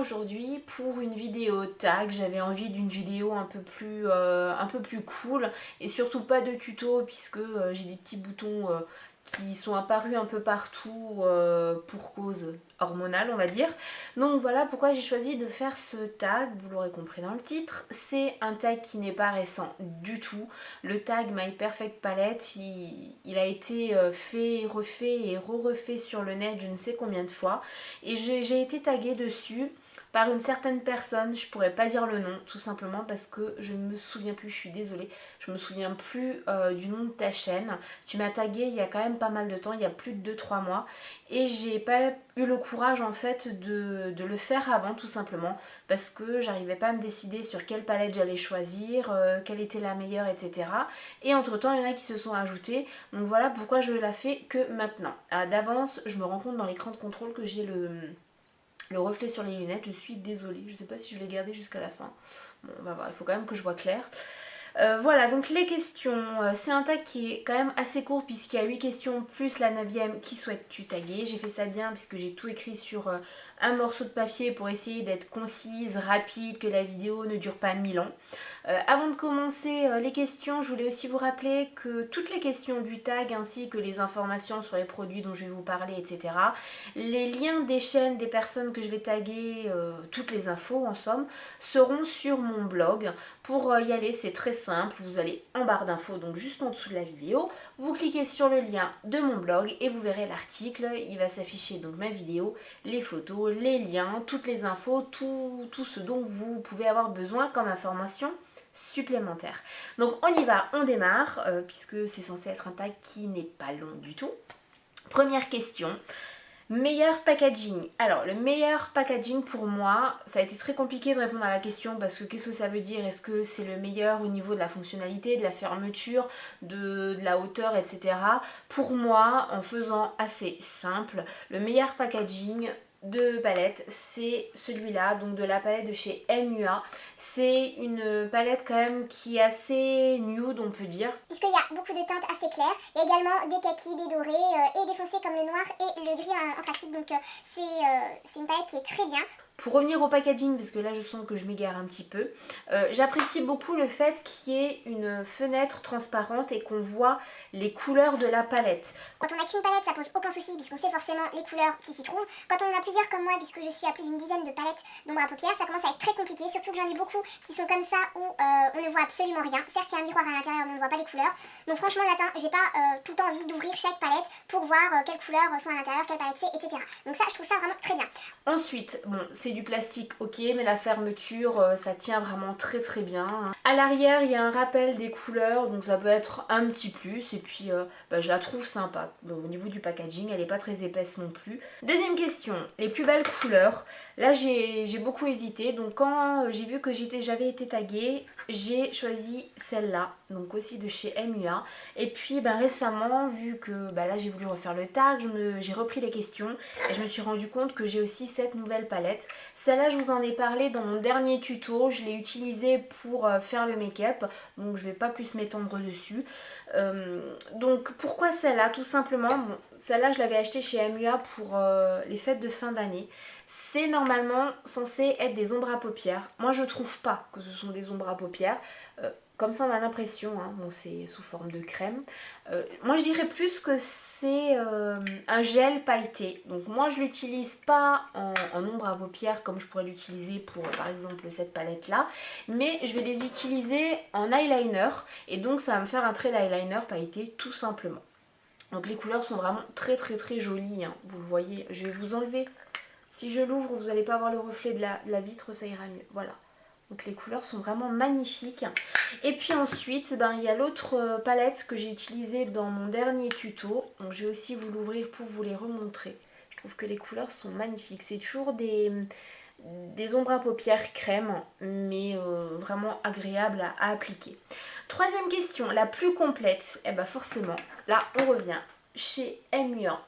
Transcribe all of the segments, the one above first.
aujourd'hui pour une vidéo tag. J'avais envie d'une vidéo un peu plus cool et surtout pas de tuto puisque j'ai des petits boutons qui sont apparus un peu partout pour cause hormonale on va dire. Donc voilà pourquoi j'ai choisi de faire ce tag, vous l'aurez compris dans le titre. C'est un tag qui n'est pas récent du tout. Le tag My Perfect Palette, il a été fait, refait et re-refait sur le net je ne sais combien de fois. Et j'ai été taguée dessus par une certaine personne, je pourrais pas dire le nom, tout simplement parce que je ne me souviens plus, je suis désolée, je me souviens plus du nom de ta chaîne. Tu m'as taguée il y a quand même pas mal de temps, il y a plus de 2-3 mois, et j'ai pas eu le courage en fait de le faire avant, tout simplement, parce que j'arrivais pas à me décider sur quelle palette j'allais choisir, quelle était la meilleure, etc. Et entre temps, il y en a qui se sont ajoutés, donc voilà pourquoi je la fais que maintenant. D'avance, je me rends compte dans l'écran de contrôle que j'ai le reflet sur les lunettes, je suis désolée, je sais pas si je vais garder jusqu'à la fin. Bon, on va voir, il faut quand même que je vois clair. Voilà, donc les questions, c'est un tag qui est quand même assez court puisqu'il y a 8 questions plus la 9e qui souhaite-tu taguer. J'ai fait ça bien puisque j'ai tout écrit sur un morceau de papier pour essayer d'être concise, rapide, que la vidéo ne dure pas 1000 ans. Avant de commencer les questions, je voulais aussi vous rappeler que toutes les questions du tag ainsi que les informations sur les produits dont je vais vous parler, etc. Les liens des chaînes des personnes que je vais taguer, toutes les infos en somme, seront sur mon blog. Pour y aller, c'est très simple, vous allez en barre d'infos, donc juste en dessous de la vidéo, vous cliquez sur le lien de mon blog et vous verrez l'article, il va s'afficher donc ma vidéo, les photos, les liens, toutes les infos, tout ce dont vous pouvez avoir besoin comme information supplémentaire. Donc on y va, on démarre, puisque c'est censé être un tag qui n'est pas long du tout. Première question. Meilleur packaging. Alors le meilleur packaging pour moi, ça a été très compliqué de répondre à la question parce que qu'est-ce que ça veut dire? Est-ce que c'est le meilleur au niveau de la fonctionnalité, de la fermeture, de la hauteur, etc. Pour moi, en faisant assez simple, le meilleur packaging de palette, c'est celui-là, donc de la palette de chez MUA. C'est une palette quand même qui est assez nude, on peut dire. Puisqu'il y a beaucoup de teintes assez claires, il y a également des kakis, des dorés et des foncés comme le noir et le gris anthracite, donc c'est une palette qui est très bien. Pour revenir au packaging, parce que là je sens que je m'égare un petit peu, j'apprécie beaucoup le fait qu'il y ait une fenêtre transparente et qu'on voit les couleurs de la palette. Quand on n'a qu'une palette, ça pose aucun souci puisqu'on sait forcément les couleurs qui s'y trouvent. Quand on en a plusieurs comme moi, puisque je suis à plus d'une dizaine de palettes d'ombre à paupières, ça commence à être très compliqué, surtout que j'en ai beaucoup qui sont comme ça où on ne voit absolument rien. Certes, il y a un miroir à l'intérieur, mais on ne voit pas les couleurs. Donc franchement, là, j'ai pas tout le temps envie d'ouvrir chaque palette pour voir quelles couleurs sont à l'intérieur, quelle palette c'est, etc. Donc ça, je trouve ça vraiment très bien. Ensuite, bon, c'est du plastique, ok, mais la fermeture, ça tient vraiment très très bien. À l'arrière, il y a un rappel des couleurs, donc ça peut être un petit plus. Et puis, je la trouve sympa. Bon, au niveau du packaging, elle n'est pas très épaisse non plus. Deuxième question, les plus belles couleurs. Là, j'ai beaucoup hésité. Donc, quand j'ai vu que j'avais été taguée, j'ai choisi celle-là, donc aussi de chez MUA. Et puis, récemment, vu que là, j'ai voulu refaire le tag, j'ai repris les questions et je me suis rendu compte que j'ai aussi cette nouvelle palette. Celle-là, je vous en ai parlé dans mon dernier tuto. Je l'ai utilisée pour faire le make-up, donc je vais pas plus m'étendre dessus. Donc pourquoi celle-là? Tout simplement, bon, celle-là je l'avais achetée chez MUA pour les fêtes de fin d'année. C'est normalement censé être des ombres à paupières. Moi je trouve pas que ce sont des ombres à paupières. Comme ça on a l'impression, hein, bon c'est sous forme de crème. Moi je dirais plus que c'est un gel pailleté. Donc moi je l'utilise pas en ombre à paupières comme je pourrais l'utiliser pour par exemple cette palette là. Mais je vais les utiliser en eyeliner. Et donc ça va me faire un trait d'eyeliner pailleté tout simplement. Donc les couleurs sont vraiment très très très jolies, hein. Vous le voyez, je vais vous enlever. Si je l'ouvre, vous n'allez pas avoir le reflet de la vitre, ça ira mieux. Voilà. Donc les couleurs sont vraiment magnifiques. Et puis ensuite, il y a l'autre palette que j'ai utilisée dans mon dernier tuto. Donc je vais aussi vous l'ouvrir pour vous les remontrer. Je trouve que les couleurs sont magnifiques. C'est toujours des ombres à paupières crème, mais vraiment agréable à appliquer. Troisième question, la plus complète. Forcément, là on revient chez MUA.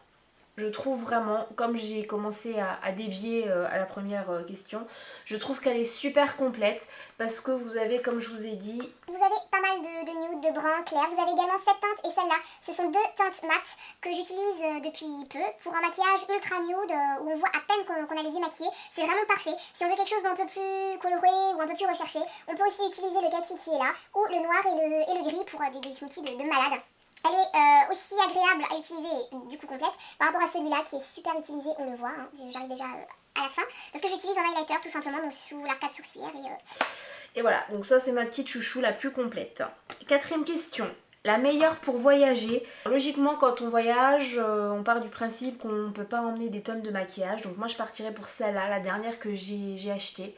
Je trouve vraiment, comme j'ai commencé à dévier à la première question, je trouve qu'elle est super complète parce que vous avez, comme je vous ai dit... Vous avez pas mal de nude, de brun clair. Vous avez également cette teinte et celle-là. Ce sont deux teintes mat que j'utilise depuis peu pour un maquillage ultra nude où on voit à peine qu'on a les yeux maquillés. C'est vraiment parfait. Si on veut quelque chose d'un peu plus coloré ou un peu plus recherché, on peut aussi utiliser le kaki qui est là ou le noir et le gris pour des smoothies de malade. Elle est aussi agréable à utiliser, du coup complète, par rapport à celui-là qui est super utilisé, on le voit, hein, j'arrive déjà à la fin, parce que j'utilise un highlighter tout simplement donc sous l'arcade sourcilière Et voilà, donc ça c'est ma petite chouchou la plus complète. Quatrième question. La meilleure pour voyager. Logiquement, quand on voyage, on part du principe qu'on ne peut pas emmener des tonnes de maquillage. Donc moi je partirais pour celle-là, la dernière que j'ai achetée.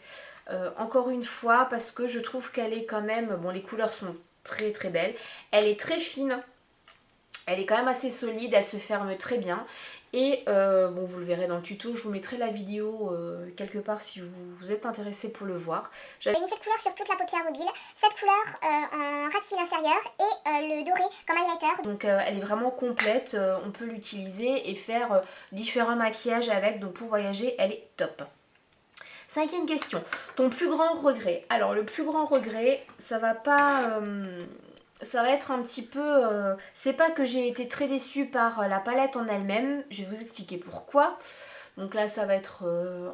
Encore une fois, parce que je trouve qu'elle est quand même... Bon, les couleurs sont très très belles. Elle est très fine. Elle est quand même assez solide, elle se ferme très bien. Et bon, vous le verrez dans le tuto, je vous mettrai la vidéo quelque part si vous êtes intéressé pour le voir. J'avais mis cette couleur sur toute la paupière mobile, cette couleur en ras de cils inférieur et le doré comme highlighter. Donc elle est vraiment complète, on peut l'utiliser et faire différents maquillages avec, donc pour voyager elle est top. Cinquième question, ton plus grand regret. Alors le plus grand regret, ça va pas... ça va être un petit peu... c'est pas que j'ai été très déçue par la palette en elle-même, je vais vous expliquer pourquoi. Donc là ça va être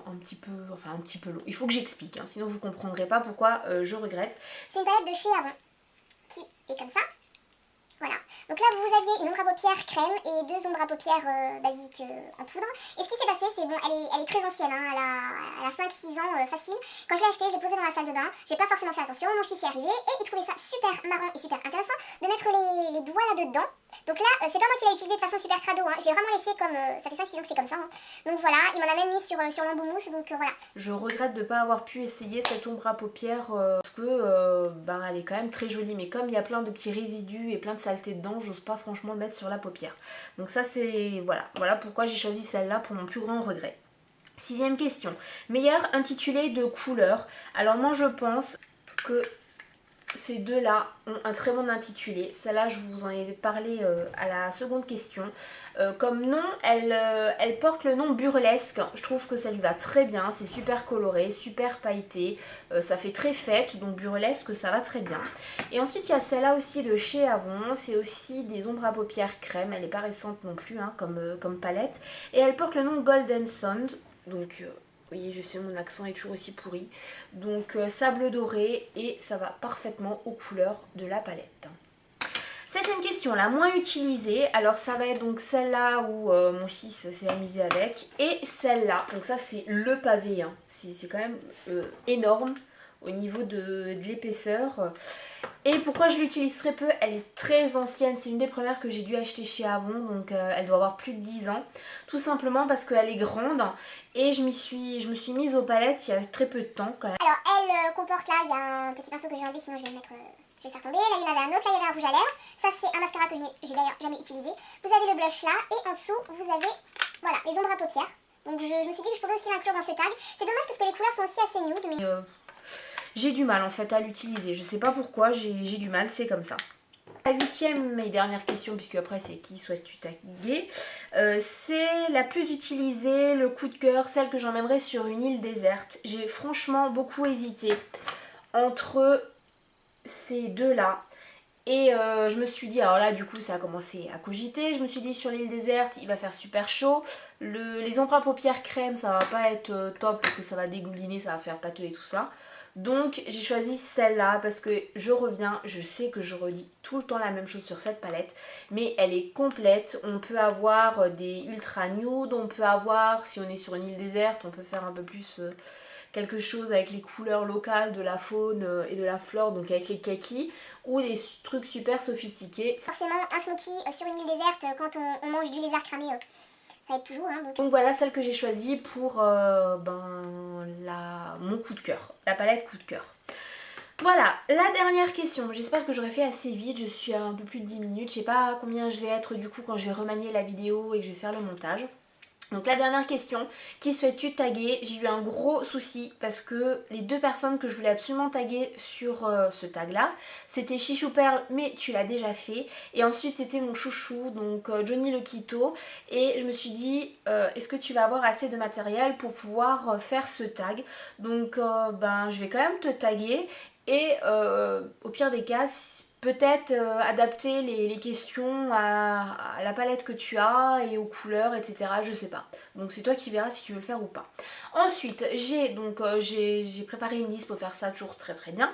un petit peu long. Il faut que j'explique, hein, sinon vous comprendrez pas pourquoi je regrette. C'est une palette de chez Avon qui est comme ça. Voilà, donc là vous aviez une ombre à paupières crème et deux ombres à paupières basiques en poudre. Et ce qui s'est passé, c'est bon, elle est très ancienne, hein, elle a 5-6 ans facile. Quand je l'ai achetée, je l'ai posée dans la salle de bain, j'ai pas forcément fait attention, mon fils y est arrivé et il trouvait ça super marrant et super intéressant de mettre les doigts là-dedans. Donc là, c'est pas moi qui l'ai utilisé de façon super crado, hein, je l'ai vraiment laissé comme, ça fait 5-6 ans que c'est comme ça. Hein. Donc voilà, il m'en a même mis sur l'embout-mousse, donc voilà. Je regrette de ne pas avoir pu essayer cette ombre à paupières parce que ben, elle est quand même très jolie. Mais comme il y a plein de petits résidus et plein de saleté dedans, j'ose pas franchement le mettre sur la paupière. Donc ça c'est... Voilà pourquoi j'ai choisi celle-là pour mon plus grand regret. Sixième question. Meilleur intitulé de couleur. Alors moi je pense que... ces deux-là ont un très bon intitulé. Celle-là, je vous en ai parlé à la seconde question. Comme nom, elle porte le nom burlesque. Je trouve que ça lui va très bien. C'est super coloré, super pailleté. Ça fait très fête, donc burlesque, ça va très bien. Et ensuite, il y a celle-là aussi de chez Avon. C'est aussi des ombres à paupières crème. Elle n'est pas récente non plus, hein, comme palette. Et elle porte le nom Golden Sand. Donc... oui, je sais, mon accent est toujours aussi pourri. Donc sable doré et ça va parfaitement aux couleurs de la palette. Septième question, la moins utilisée. Alors ça va être donc celle-là où mon fils s'est amusé avec. Et celle-là, donc ça c'est le pavé. Hein. C'est quand même énorme au niveau de l'épaisseur. Et pourquoi je l'utilise très peu? Elle est très ancienne, c'est une des premières que j'ai dû acheter chez Avon, donc elle doit avoir plus de 10 ans. Tout simplement parce qu'elle est grande et je me suis mise aux palettes il y a très peu de temps quand même. Alors elle comporte là, il y a un petit pinceau que j'ai enlevé sinon je vais le mettre... je vais le faire tomber. Là il y en avait un autre, là il y avait un rouge à lèvres. Ça c'est un mascara que j'ai d'ailleurs jamais utilisé. Vous avez le blush là et en dessous vous avez voilà, les ombres à paupières. Donc je me suis dit que je pouvais aussi l'inclure dans ce tag. C'est dommage parce que les couleurs sont aussi assez nude mais... j'ai du mal en fait à l'utiliser, je sais pas pourquoi, j'ai du mal, c'est comme ça. La huitième et dernière question, puisque après c'est qui souhaites-tu taguer, c'est la plus utilisée, le coup de cœur, celle que j'emmènerai sur une île déserte. J'ai franchement beaucoup hésité entre ces deux-là. Et je me suis dit, alors là du coup ça a commencé à cogiter, je me suis dit sur l'île déserte il va faire super chaud, les ombres à paupières crème ça va pas être top parce que ça va dégouliner, ça va faire pâteux et tout ça. Donc j'ai choisi celle-là parce que je reviens, je sais que je redis tout le temps la même chose sur cette palette, mais elle est complète, on peut avoir des ultra nude, on peut avoir, si on est sur une île déserte, on peut faire un peu plus quelque chose avec les couleurs locales de la faune et de la flore, donc avec les kakis, ou des trucs super sophistiqués. Forcément un smoothie sur une île déserte quand on mange du lézard cramé, ça aide toujours. Hein, donc voilà celle que j'ai choisie pour mon coup de cœur, la palette coup de cœur. Voilà, la dernière question, j'espère que j'aurai fait assez vite, je suis à un peu plus de 10 minutes, je sais pas combien je vais être du coup quand je vais remanier la vidéo et que je vais faire le montage. Donc la dernière question, qui souhaites-tu taguer? J'ai eu un gros souci parce que les 2 personnes que je voulais absolument taguer sur ce tag là, c'était Chichou Perle mais tu l'as déjà fait, et ensuite c'était mon chouchou, donc Johnny le Quito, et je me suis dit est-ce que tu vas avoir assez de matériel pour pouvoir faire ce tag? Donc ben je vais quand même te taguer, et au pire des cas, peut-être adapter les questions à la palette que tu as et aux couleurs, etc. Je sais pas. Donc c'est toi qui verras si tu veux le faire ou pas. Ensuite, j'ai préparé une liste pour faire ça toujours très très bien.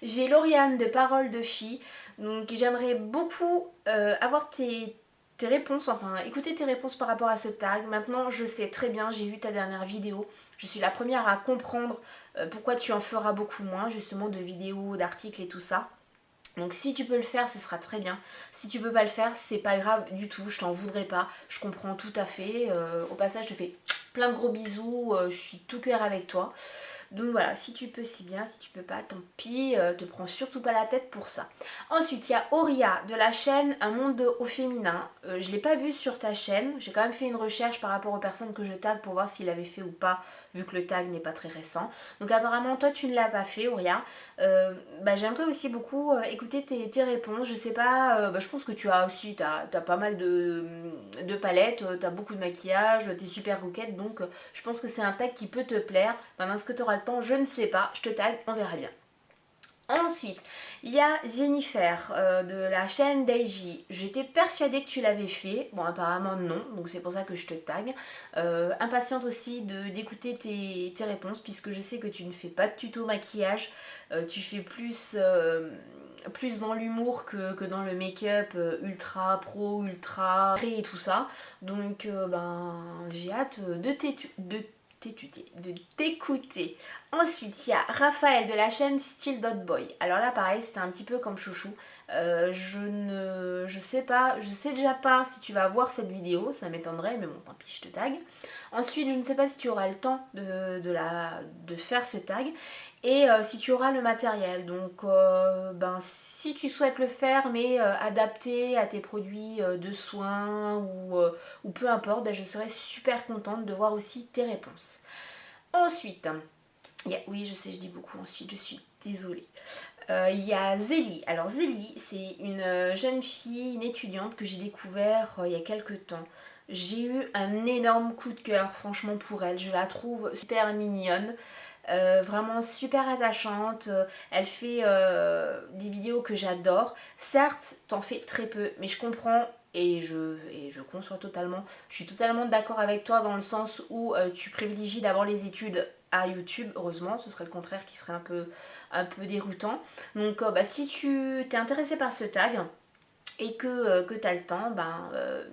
J'ai Lauriane de Parole de Fille. Donc j'aimerais beaucoup avoir tes réponses, enfin écouter tes réponses par rapport à ce tag. Maintenant je sais très bien, j'ai vu ta dernière vidéo. Je suis la première à comprendre pourquoi tu en feras beaucoup moins, justement, de vidéos, d'articles et tout ça. Donc si tu peux le faire, ce sera très bien. Si tu peux pas le faire, c'est pas grave du tout, je t'en voudrais pas. Je comprends tout à fait. Au passage, je te fais plein de gros bisous, je suis tout cœur avec toi. Donc voilà, si tu peux, si bien, si tu peux pas, tant pis, te prends surtout pas la tête pour ça. Ensuite, il y a Auria de la chaîne Un monde au féminin. Je l'ai pas vu sur ta chaîne, j'ai quand même fait une recherche par rapport aux personnes que je tag pour voir s'il avait fait ou pas, vu que le tag n'est pas très récent. Donc apparemment, toi tu ne l'as pas fait, Auria. J'aimerais aussi beaucoup écouter tes réponses. Je sais pas, je pense que tu as aussi, t'as pas mal de palettes, t'as beaucoup de maquillage, t'es super coquette, donc je pense que c'est un tag qui peut te plaire. Maintenant, est-ce que tu auras le temps? Je ne sais pas, je te tag, on verra bien. Ensuite, il y a Jennifer de la chaîne Daiji. J'étais persuadée que tu l'avais fait. Bon, apparemment non, donc c'est pour ça que je te tag. Impatiente aussi d'écouter tes réponses, puisque je sais que tu ne fais pas de tuto maquillage. Tu fais plus dans l'humour que dans le make-up ultra pro, ultra pré et tout ça. Donc j'ai hâte de t'écouter. Ensuite, il y a Raphaël de la chaîne Still.boy. Alors là, pareil, c'était un petit peu comme chouchou. Je sais pas, je sais déjà pas si tu vas voir cette vidéo, ça m'étonnerait, mais bon, tant pis, je te tag. Ensuite, je ne sais pas si tu auras le temps de faire ce tag, et si tu auras le matériel. Donc si tu souhaites le faire mais adapté à tes produits de soins ou peu importe, je serais super contente de voir aussi tes réponses. Ensuite, oui je sais, je dis beaucoup ensuite, je suis désolée. Il y a Zélie. Alors Zélie, c'est une jeune fille, une étudiante que j'ai découvert il y a quelques temps. J'ai eu un énorme coup de cœur franchement pour elle, je la trouve super mignonne. Vraiment super attachante, elle fait des vidéos que j'adore. Certes, t'en fais très peu, mais je comprends et je conçois totalement. Je suis totalement d'accord avec toi dans le sens où tu privilégies d'abord les études à YouTube. Heureusement, ce serait le contraire qui serait un peu déroutant. Donc si tu t'es intéressé par ce tag et que tu as le temps,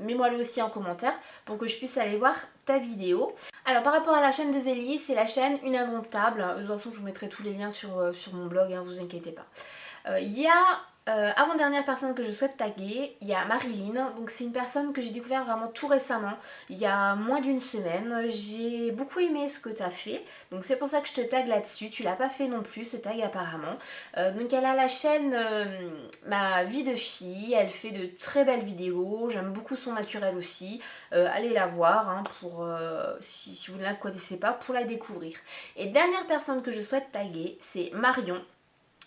mets-moi le aussi en commentaire pour que je puisse aller voir ta vidéo. Alors par rapport à la chaîne de Zélie, c'est la chaîne Une Indomptable. De toute façon, je vous mettrai tous les liens sur mon blog, hein, vous inquiétez pas. Il y a avant-dernière personne que je souhaite taguer, il y a Marilyn. Donc c'est une personne que j'ai découvert vraiment tout récemment, il y a moins d'une semaine. J'ai beaucoup aimé ce que tu as fait, donc c'est pour ça que je te tag là-dessus. Tu l'as pas fait non plus ce tag apparemment. Donc elle a la chaîne Ma vie de fille, elle fait de très belles vidéos, j'aime beaucoup son naturel aussi. Allez la voir hein, si vous ne la connaissez pas, pour la découvrir. Et dernière personne que je souhaite taguer, c'est Marion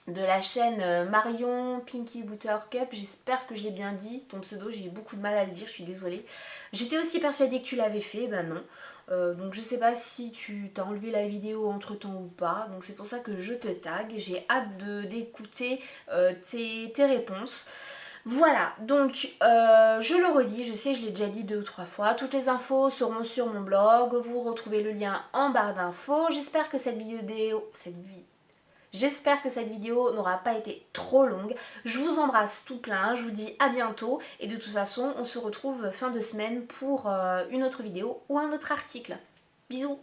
de la chaîne Marion Pinky Buttercup. J'espère que je l'ai bien dit, ton pseudo, j'ai eu beaucoup de mal à le dire, je suis désolée. J'étais aussi persuadée que tu l'avais fait, ben non. Donc je sais pas si tu t'as enlevé la vidéo entre temps ou pas, donc c'est pour ça que je te tag. J'ai hâte d'écouter tes réponses. Voilà, donc je le redis, je sais, je l'ai déjà dit 2 ou 3 fois, toutes les infos seront sur mon blog, vous retrouvez le lien en barre d'infos. J'espère que cette vidéo n'aura pas été trop longue. Je vous embrasse tout plein, je vous dis à bientôt, et de toute façon on se retrouve fin de semaine pour une autre vidéo ou un autre article. Bisous.